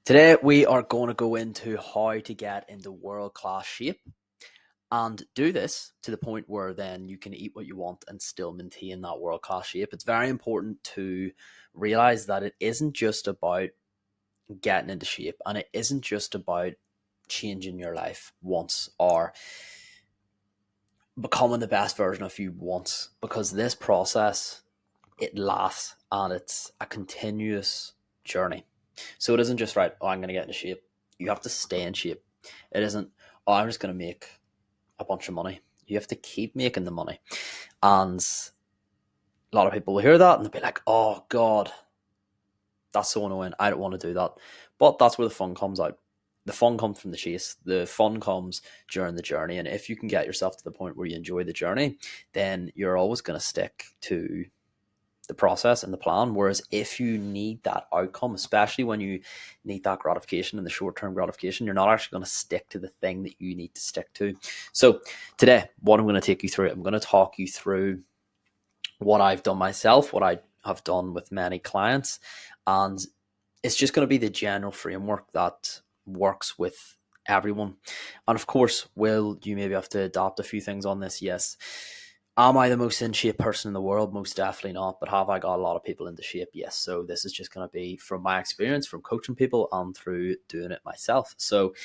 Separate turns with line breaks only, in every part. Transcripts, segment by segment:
Today, we are going to go into how to get into world class shape and do this to the point where then you can eat what you want and still maintain that world class shape. It's very important to realize that it isn't just about getting into shape and it isn't just about changing your life once or becoming the best version of you once, because this process, it lasts and it's a continuous journey. So it isn't just right, oh, I'm going to get into shape. You have to stay in shape. It isn't, oh, I'm just going to make a bunch of money. You have to keep making the money. And a lot of people will hear that and they'll be like, oh, God, that's so annoying. I don't want to do that. But that's where the fun comes out. The fun comes from the chase. The fun comes during the journey. And if you can get yourself to the point where you enjoy the journey, then you're always going to stick to the process and the plan. Whereas if you need that outcome, especially when you need that gratification and the short-term gratification, you're not actually going to stick to the thing that you need to stick to. So today, what I'm going to take you through, I'm going to talk you through what I've done myself, what I have done with many clients, and it's just going to be the general framework that works with everyone. And of course, will you maybe have to adapt a few things on this? Yes. Am I the most in shape person in the world? Most definitely not. But have I got a lot of people into shape? Yes. So this is just going to be from my experience, from coaching people and through doing it myself. So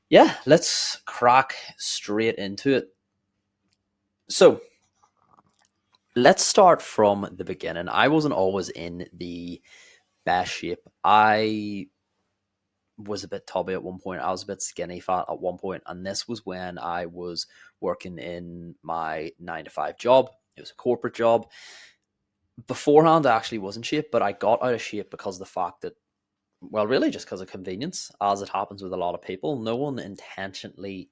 yeah, let's crack straight into it. So let's start from the beginning. I wasn't always in the best shape. I was a bit tubby at one point. I was a bit skinny fat at one point, and this was when I was working in my 9 to 5 job. It was a corporate job. Beforehand, I actually was in shape, but I got out of shape because of the fact that, well, really just because of convenience, as it happens with a lot of people. No one intentionally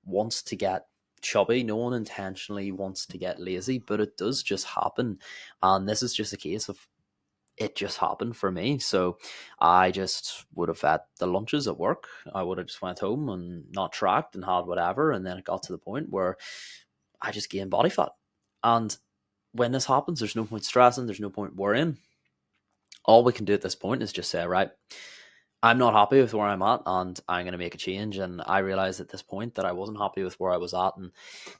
wants to get chubby. No one intentionally wants to get lazy, but it does just happen. And this is just a case of it just happened for me. So I just would have had the lunches at work. I would have just went home and not tracked and had whatever. And then it got to the point where I just gained body fat. And when this happens, there's no point stressing. There's no point worrying. All we can do at this point is just say, right, I'm not happy with where I'm at and I'm going to make a change. And I realized at this point that I wasn't happy with where I was at. And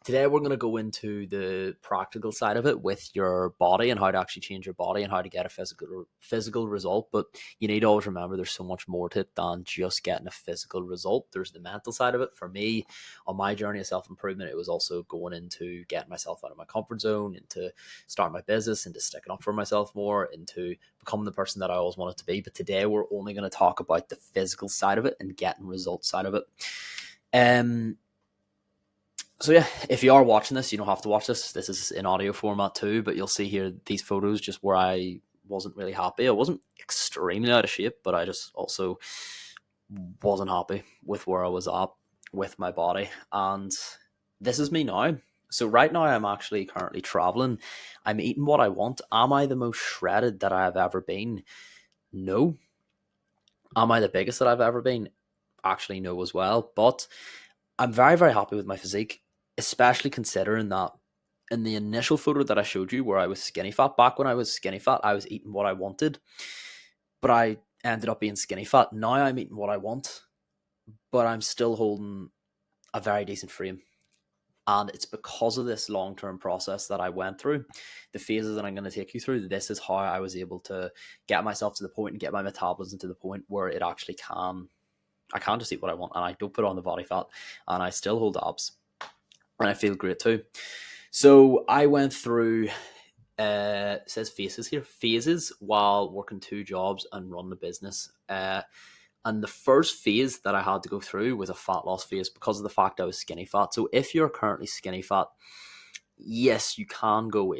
today we're going to go into the practical side of it with your body and how to actually change your body and how to get a physical result. But you need to always remember there's so much more to it than just getting a physical result. There's the mental side of it. For me, on my journey of self-improvement, it was also going into getting myself out of my comfort zone, into starting my business, into sticking up for myself more, into become the person that I always wanted to be. But today we're only going to talk about the physical side of it and getting results side of it. So yeah, if you are watching this, you don't have to watch this. This is in audio format too, but you'll see here these photos just where I wasn't really happy. I wasn't extremely out of shape, but I just also wasn't happy with where I was at with my body. And this is me now. So right now I'm actually currently traveling. I'm eating what I want. Am I the most shredded that I have ever been? No. Am I the biggest that I've ever been? Actually, no as well. But I'm very, very happy with my physique, especially considering that in the initial photo that I showed you where I was skinny fat, back when I was skinny fat, I was eating what I wanted, but I ended up being skinny fat. Now I'm eating what I want, but I'm still holding a very decent frame. And it's because of this long-term process that I went through, the phases that I'm going to take you through. This is how I was able to get myself to the point and get my metabolism to the point where it actually I can just eat what I want and I don't put on the body fat and I still hold abs and I feel great too. So I went through, it says phases while working 2 jobs and running a business. And the first phase that I had to go through was a fat loss phase because of the fact I was skinny fat. So if you're currently skinny fat, yes, you can go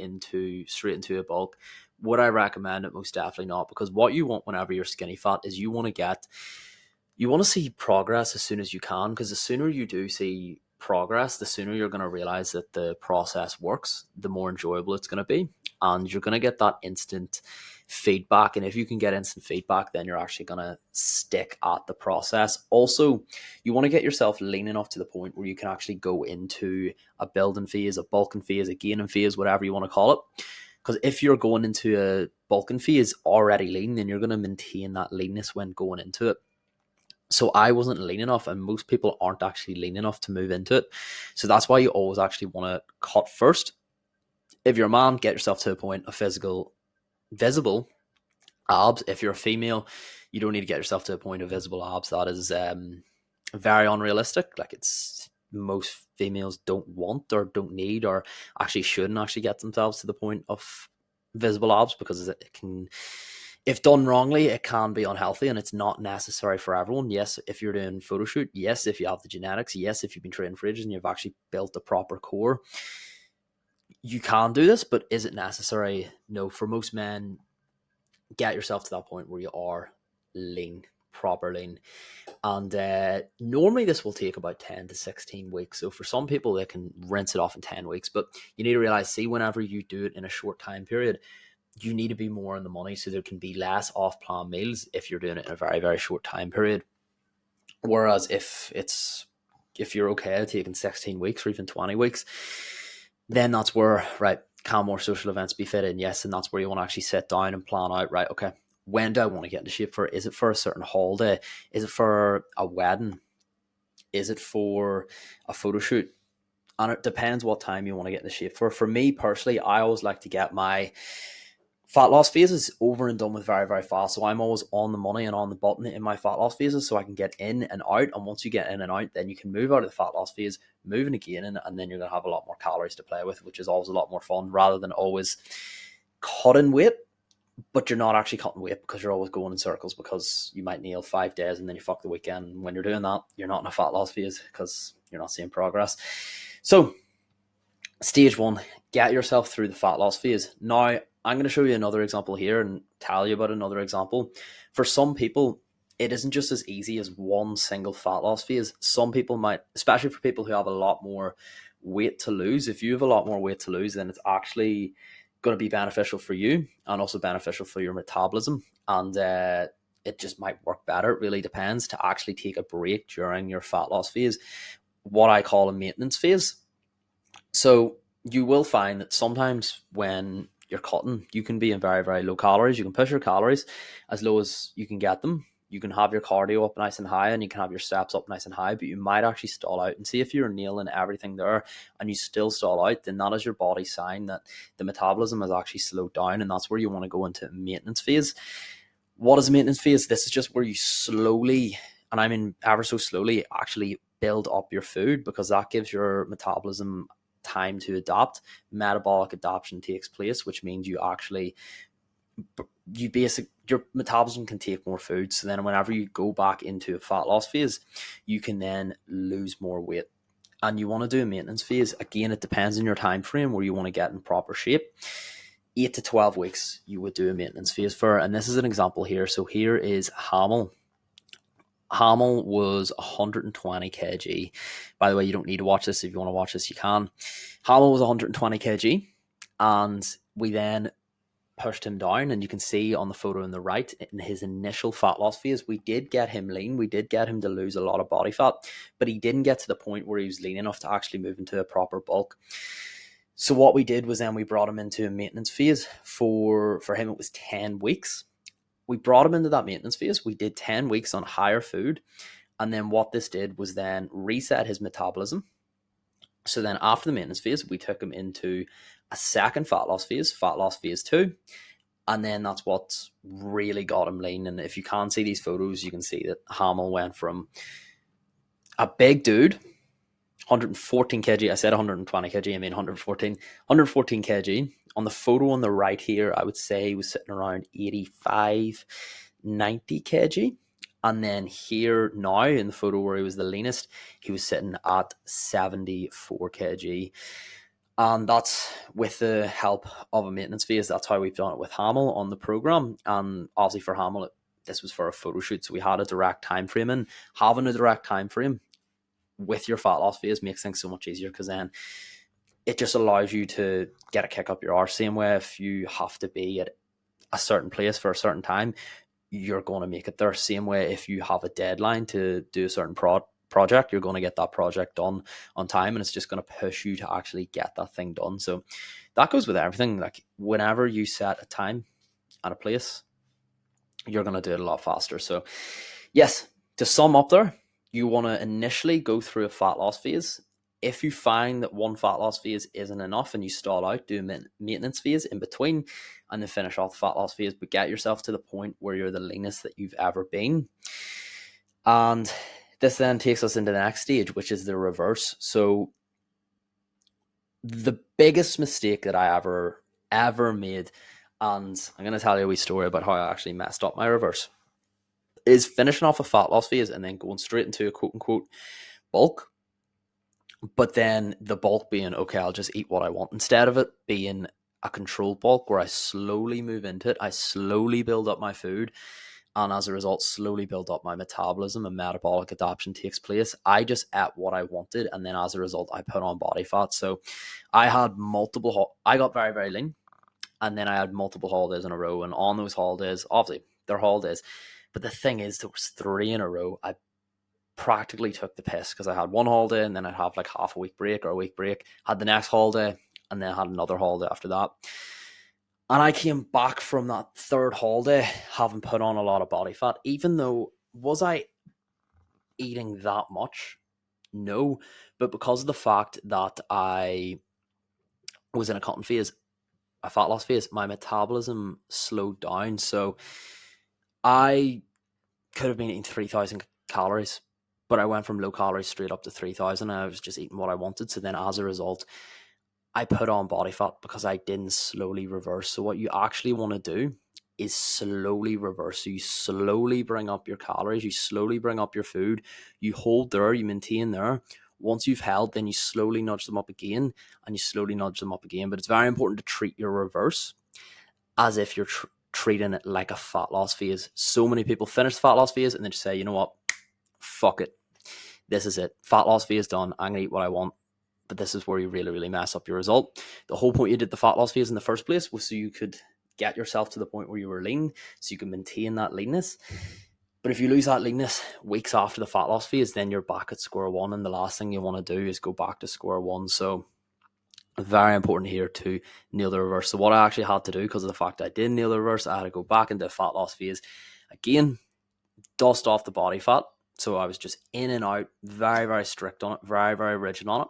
straight into a bulk. Would I recommend it? Most definitely not, because what you want whenever you're skinny fat is you want to see progress as soon as you can, because the sooner you do see progress, the sooner you're going to realize that the process works, the more enjoyable it's going to be. And you're going to get that instant feedback. And if you can get instant feedback, then you're actually going to stick at the process. Also, you want to get yourself lean enough to the point where you can actually go into a building phase, a bulking phase, a gaining phase, whatever you want to call it, Because if you're going into a bulking phase already lean, then you're going to maintain that leanness when going into it. So I wasn't lean enough, and most people aren't actually lean enough to move into it. So that's why you always actually want to cut first. If you're a man, get yourself to a point of visible abs. If you're a female, you don't need to get yourself to a point of visible abs. That is very unrealistic. Like, it's most females don't want or don't need or actually shouldn't actually get themselves to the point of visible abs, because it can, if done wrongly, it can be unhealthy, and it's not necessary for everyone. Yes, if you're doing photo shoot, yes, if you have the genetics, yes, if you've been training for ages and you've actually built a proper core, you can do this. But is it necessary? No. For most men, get yourself to that point where you are lean, proper lean. And normally this will take about 10 to 16 weeks. So for some people, they can rinse it off in 10 weeks. But you need to realize, see, whenever you do it in a short time period, you need to be more on the money, so there can be less off-plan meals if you're doing it in a very, very short time period. Whereas if you're okay taking 16 weeks or even 20 weeks, then that's where, right, can more social events be fit in? Yes, and that's where you want to actually sit down and plan out, right, okay, when do I want to get into shape for? Is it for a certain holiday? Is it for a wedding? Is it for a photo shoot? And it depends what time you want to get into shape for. For me personally, I always like to get my fat loss phases over and done with very, very fast. So I'm always on the money and on the button in my fat loss phases, so I can get in and out. And once you get in and out, then you can move out of the fat loss phase, move in again, and then you're going to have a lot more calories to play with, which is always a lot more fun, rather than always cutting weight, but you're not actually cutting weight because you're always going in circles, because you might nail 5 days and then you fuck the weekend. And when you're doing that, you're not in a fat loss phase because you're not seeing progress. So stage 1, get yourself through the fat loss phase. Now, I'm going to show you another example here and tell you about another example. For some people, it isn't just as easy as one single fat loss phase. Some people might, especially for people who have a lot more weight to lose, if you have a lot more weight to lose, then it's actually going to be beneficial for you and also beneficial for your metabolism. And it just might work better. It really depends, to actually take a break during your fat loss phase, what I call a maintenance phase. So you will find that sometimes when you're cutting, you can be in very, very low calories. You can push your calories as low as you can get them. You can have your cardio up nice and high, and you can have your steps up nice and high, but you might actually stall out. And see, if you're nailing everything there and you still stall out, then that is your body sign that the metabolism has actually slowed down, and that's where you want to go into maintenance phase. What is a maintenance phase? This is just where you slowly, and I mean ever so slowly, actually build up your food, because that gives your metabolism time to adapt. Metabolic adaptation takes place, which means your metabolism can take more food. So then whenever you go back into a fat loss phase, you can then lose more weight. And you want to do a maintenance phase. Again, it depends on your time frame where you want to get in proper shape. 8 to 12 weeks you would do a maintenance phase for. And this is an example here. So here is Hamel. Hamel was 120 kg. By the way, you don't need to watch this. If you want to watch this, you can. Hamel was 120 kg, and we then pushed him down, and you can see on the photo on the right, in his initial fat loss phase, we did get him lean. We did get him to lose a lot of body fat, but he didn't get to the point where he was lean enough to actually move into a proper bulk. So what we did was then we brought him into a maintenance phase. For him, it was 10 weeks. We brought him into that maintenance phase. We did 10 weeks on higher food. And then what this did was then reset his metabolism. So then after the maintenance phase, we took him into a second fat loss phase 2. And then that's what really got him lean. And if you can see these photos, you can see that Hamel went from a big dude, 114 kg. I said 120 kg, I mean 114 kg. On the photo on the right here, I would say he was sitting around 85, 90 kg. And then here now, in the photo where he was the leanest, he was sitting at 74 kg. And that's with the help of a maintenance phase. That's how we've done it with Hamel on the program. And obviously for Hamel, this was for a photo shoot, so we had a direct time frame in. Having a direct time frame with your fat loss phase makes things so much easier, because then it just allows you to get a kick up your arse. Same way, if you have to be at a certain place for a certain time, you're going to make it there. Same way, if you have a deadline to do a certain project, you're going to get that project done on time, and it's just going to push you to actually get that thing done. So that goes with everything. Like whenever you set a time and a place, you're going to do it a lot faster. So yes, to sum up there, you want to initially go through a fat loss phase. If you find that one fat loss phase isn't enough and you stall out, do a maintenance phase in between and then finish off the fat loss phase, but get yourself to the point where you're the leanest that you've ever been. And this then takes us into the next stage, which is the reverse. So the biggest mistake that I ever made, and I'm going to tell you a wee story about how I actually messed up my reverse, is finishing off a fat loss phase and then going straight into a quote unquote bulk. But then the bulk being, okay, I'll just eat what I want, instead of it being a controlled bulk where I slowly move into it. I slowly build up my food, and as a result, slowly build up my metabolism and metabolic adaptation takes place. I just ate what I wanted, and then as a result, I put on body fat. So I had I got very, very lean, and then I had multiple holidays in a row, and on those holidays, obviously, they're holidays, but the thing is, there was 3 in a row. I practically took the piss because I had one holiday and then I'd have like half a week break or a week break, had the next holiday, and then had another holiday after that. And I came back from that 3rd holiday having put on a lot of body fat, even though, was I eating that much? No, but because of the fact that I was in a cutting phase, a fat loss phase, my metabolism slowed down. So I could have been eating 3,000 calories, but I went from low calories straight up to 3,000. And I was just eating what I wanted. So then as a result, I put on body fat because I didn't slowly reverse. So what you actually want to do is slowly reverse. So you slowly bring up your calories, you slowly bring up your food, you hold there, you maintain there. Once you've held, then you slowly nudge them up again, and you slowly nudge them up again. But it's very important to treat your reverse as if you're treating it like a fat loss phase. So many people finish the fat loss phase and then just say, you know what, fuck it, this is it, fat loss phase done, I'm gonna eat what I want. But this is where you really, really mess up your result. The whole point you did the fat loss phase in the first place was so you could get yourself to the point where you were lean, so you can maintain that leanness. But if you lose that leanness weeks after the fat loss phase, then you're back at square one, and the last thing you want to do is go back to square one. So very important here to nail the reverse. So what I actually had to do, because of the fact I did nail the reverse, I had to go back into the fat loss phase again, dust off the body fat. So I was just in and out, very, very strict on it, very, very rigid on it.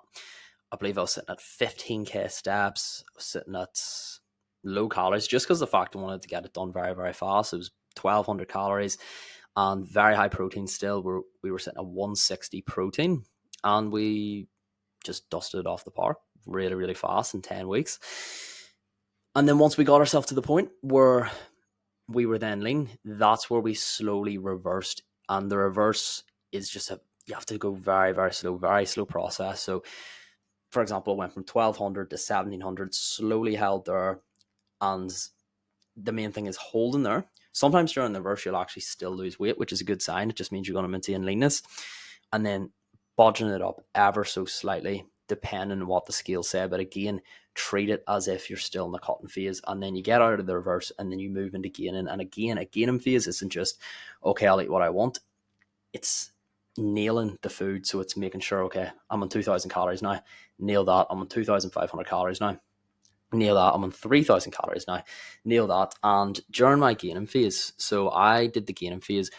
I believe I was sitting at 15k steps, sitting at low calories, just because the fact I wanted to get it done very, very fast. It was 1,200 calories and very high protein still. We were sitting at 160 protein, and we just dusted it off the park really, really fast in 10 weeks. And then once we got ourselves to the point where we were then lean, that's where we slowly reversed. And the reverse is just you have to go very, very slow process. So for example, it went from 1,200 to 1,700, slowly held there. And the main thing is holding there. Sometimes during the reverse, you'll actually still lose weight, which is a good sign. It just means you're going to maintain leanness. And then bodging it up ever so slightly, depending on what the scale say. But again, treat it as if you're still in the cutting phase. And then you get out of the reverse and then you move into gaining. And again, a gaining phase isn't just, okay, I'll eat what I want. It's nailing the food. So it's making sure, okay, I'm on 2,000 calories now. Nail that. I'm on 2,500 calories now. Nail that. I'm on 3,000 calories now. Nail that. And during my gaining phase, so I did the gaining phase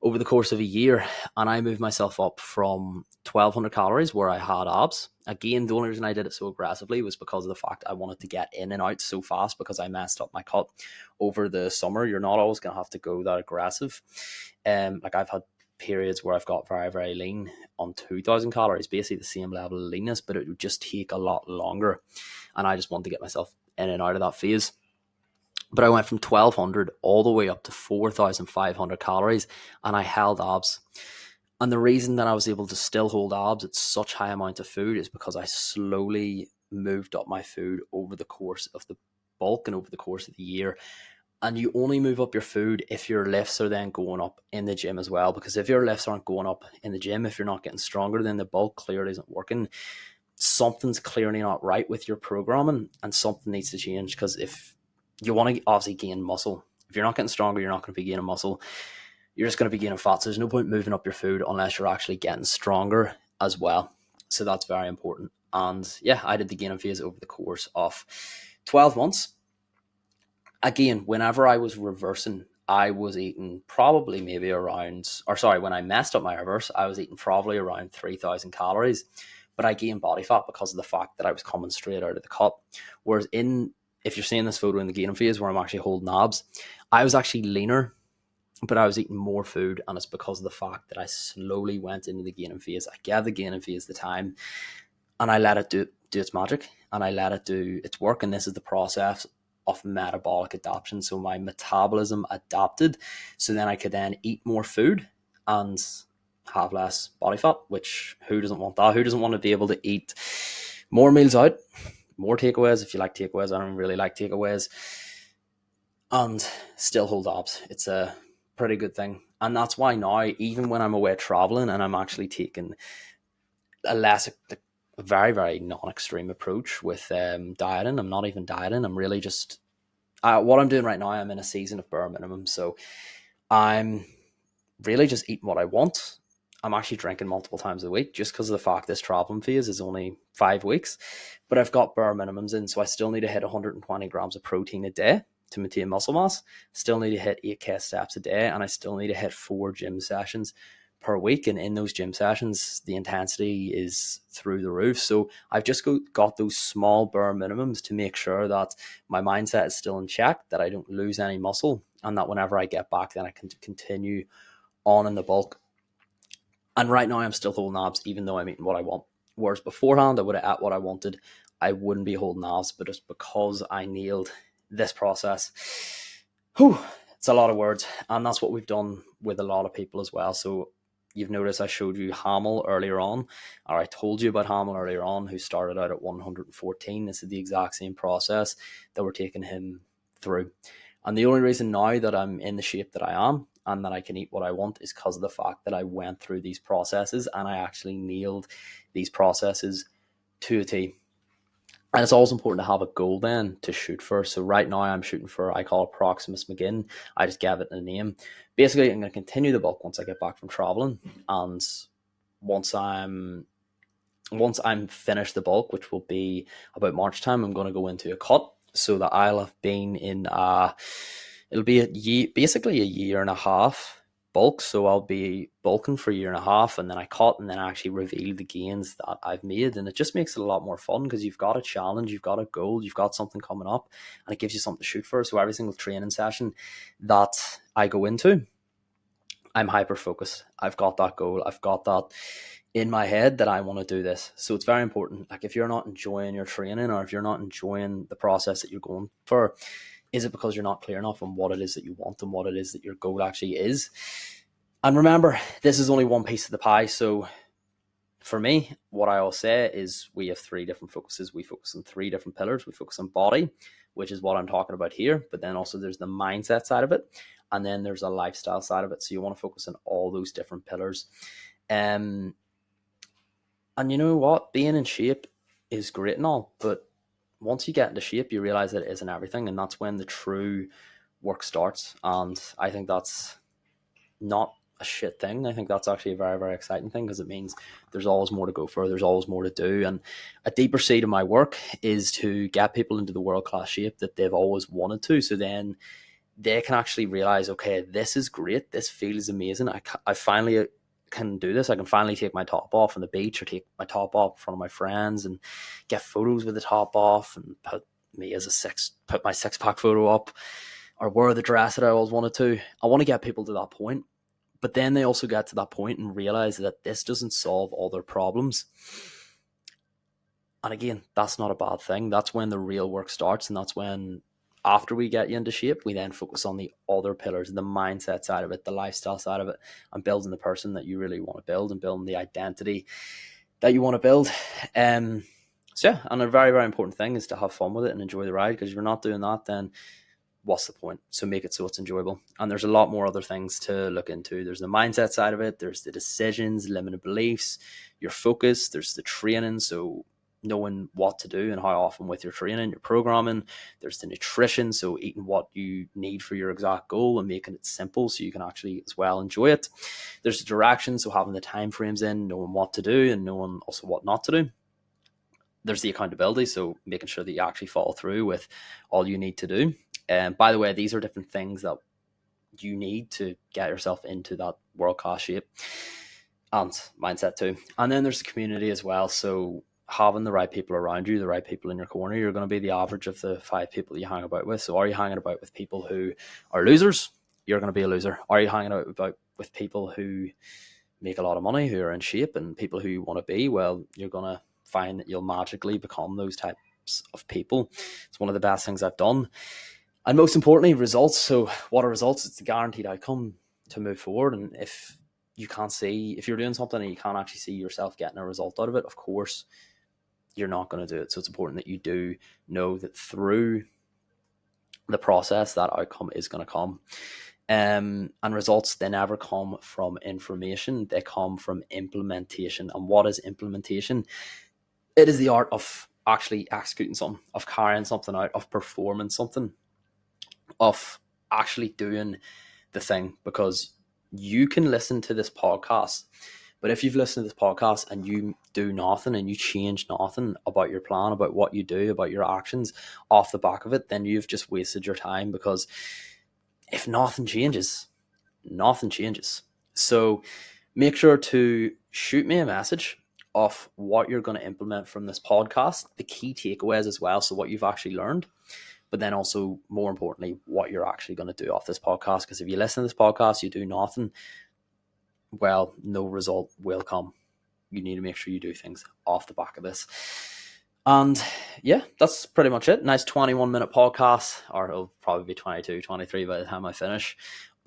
over the course of a year, and I moved myself up from 1,200 calories where I had abs. Again, the only reason I did it so aggressively was because of the fact I wanted to get in and out so fast because I messed up my cut over the summer. You're not always going to have to go that aggressive. Like I've had periods where I've got very, very lean on 2,000 calories, basically the same level of leanness, but it would just take a lot longer. And I just wanted to get myself in and out of that phase. But I went from 1,200 all the way up to 4,500 calories, and I held abs. And the reason that I was able to still hold abs at such high amount of food is because I slowly moved up my food over the course of the bulk and over the course of the year. And you only move up your food if your lifts are then going up in the gym as well. Because if your lifts aren't going up in the gym, if you're not getting stronger, then the bulk clearly isn't working. Something's clearly not right with your programming, and something needs to change. Because if you want to obviously gain muscle, if you're not getting stronger, you're not going to be gaining muscle. You're just going to be gaining fat. So there's no point moving up your food unless you're actually getting stronger as well. So that's very important. And yeah, I did the gaining phase over the course of 12 months. Again, whenever I was reversing, I was eating probably maybe around, or sorry, when I messed up my reverse, I was eating probably around 3,000 calories. But I gained body fat because of the fact that I was coming straight out of the cut. Whereas if you're seeing this photo in the gaining phase where I'm actually holding abs, I was actually leaner, but I was eating more food. And it's because of the fact that I slowly went into the gaining phase. I gave the gaining phase the time, and I let it do its magic, and I let it do its work. And this is the process of metabolic adaptation. So my metabolism adapted, so then I could then eat more food and have less body fat, which who doesn't want that? Who doesn't want to be able to eat more meals out, more takeaways? If you like takeaways, I don't really like takeaways, and still hold abs. It's a pretty good thing. And that's why now, even when I'm away traveling and I'm actually taking a very, very non-extreme approach with dieting. I'm not even dieting. I'm really just what I'm doing right now. I'm in a season of bare minimum, so I'm really just eating what I want. I'm actually drinking multiple times a week just because of the fact this traveling phase is only 5 weeks, but I've got bare minimums in, so I still need to hit 120 grams of protein a day to maintain muscle mass. Still need to hit 8K steps a day, and I still need to hit 4 gym sessions per week. And in those gym sessions, the intensity is through the roof. So I've just got those small bare minimums to make sure that my mindset is still in check, that I don't lose any muscle, and that whenever I get back, then I can continue on in the bulk. And right now I'm still holding abs, even though I'm eating what I want. Whereas beforehand, I would have ate what I wanted. I wouldn't be holding abs, but it's because I nailed this process. Whew, it's a lot of words. And that's what we've done with a lot of people as well. So you've noticed I showed you Hamill earlier on, or I told you about Hamill earlier on, who started out at 114. This is the exact same process that we're taking him through. And the only reason now that I'm in the shape that I am and that I can eat what I want is because of the fact that I went through these processes and I actually nailed these processes to a T. And it's always important to have a goal then to shoot for. So right now I'm shooting for, I call it Proximus McGinn. I just gave it a name. Basically, I'm going to continue the bulk once I get back from traveling. And once I'm finished the bulk, which will be about March time, I'm going to go into a cut. So that I'll have been in it'll be basically a year and a half bulk. So I'll be bulking for a year and a half, and then I cut, and then I actually reveal the gains that I've made. And it just makes it a lot more fun because you've got a challenge, you've got a goal, you've got something coming up, and it gives you something to shoot for. So every single training session that I go into, I'm hyper focused. I've got that goal. I've got that in my head that I want to do this. So it's very important. Like if you're not enjoying your training, or if you're not enjoying the process that you're going for, is it because you're not clear enough on what it is that you want and what it is that your goal actually is? And remember, this is only one piece of the pie. So for me, what I always say is we have 3 different focuses. We focus on 3 different pillars. We focus on body, which is what I'm talking about here. But then also there's the mindset side of it. And then there's a lifestyle side of it. So you want to focus on all those different pillars. And you know what? Being in shape is great and all, but once you get into shape, you realize that it isn't everything, and that's when the true work starts. And I think that's not a shit thing. I think that's actually a very, very exciting thing because it means there's always more to go for. There's always more to do. And a deeper seed of my work is to get people into the world-class shape that they've always wanted to. So then they can actually realize, okay, this is great. This feels amazing. I finally can do this. I can finally take my top off on the beach, or take my top off in front of my friends and get photos with the top off, and put my 6-pack photo up, or wear the dress that I always wanted to. I want to get people to that point. But then they also get to that point and realize that this doesn't solve all their problems. And again, that's not a bad thing. That's when the real work starts. And that's when, after we get you into shape, we then focus on the other pillars, the mindset side of it, the lifestyle side of it, and building the person that you really want to build, and building the identity that you want to build. So yeah, and a very, very important thing is to have fun with it and enjoy the ride, because if you're not doing that, then what's the point? So make it so it's enjoyable. And there's a lot more other things to look into. There's the mindset side of it. There's the decisions, limited beliefs, your focus. There's the training. So knowing what to do and how often with your training, your programming. There's the nutrition. So eating what you need for your exact goal and making it simple so you can actually as well enjoy it. There's the direction. So having the time frames in, knowing what to do and knowing also what not to do. there's the accountability, so making sure that you actually follow through with all you need to do. And by the way, these are different things that you need to get yourself into that world class shape and mindset too. And then there's the community as well. So having the right people around you, the right people in your corner, you're going to be the average of the 5 people you hang about with. So are you hanging about with people who are losers? You're going to be a loser. Are you hanging about with people who make a lot of money, who are in shape, and people who you want to be? Well, you're going to find that you'll magically become those types of people. It's one of the best things I've done. And most importantly, results. So what are results? It's the guaranteed outcome to move forward. And if you can't see, if you're doing something and you can't actually see yourself getting a result out of it, of course, you're not going to do it. So it's important that you do know that through the process, that outcome is going to come. And results, they never come from information. They come from implementation. And what is implementation? It is the art of actually executing something, of carrying something out, of performing something, of actually doing the thing. Because you can listen to this podcast, but if you've listened to this podcast and you do nothing and you change nothing about your plan, about what you do, about your actions off the back of it, then you've just wasted your time, because if nothing changes, nothing changes. So make sure to shoot me a message of what you're going to implement from this podcast, the key takeaways as well, so what you've actually learned, but then also, more importantly, what you're actually going to do off this podcast. Because if you listen to this podcast, you do nothing, well, no result will come. You need to make sure you do things off the back of this. And yeah, that's pretty much it. Nice 21-minute podcast, or it'll probably be 22, 23 by the time I finish.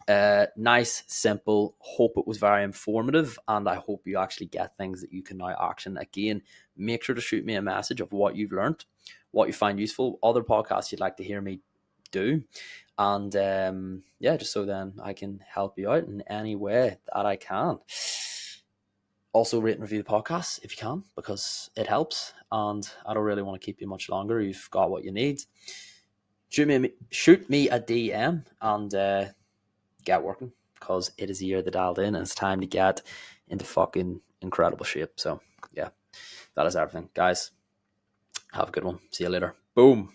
Nice, simple. Hope it was very informative, and I hope you actually get things that you can now action. Again, make sure to shoot me a message of what you've learned, what you find useful, other podcasts you'd like to hear me do, and yeah, just so then I can help you out in any way that I can. Also, rate and review the podcast if you can, because it helps, and I don't really want to keep you much longer. You've got what you need. Shoot me a DM and get working, because it is the year that dialed in, and it's time to get into fucking incredible shape. So yeah, that is everything, guys. Have a good one. See you later. Boom.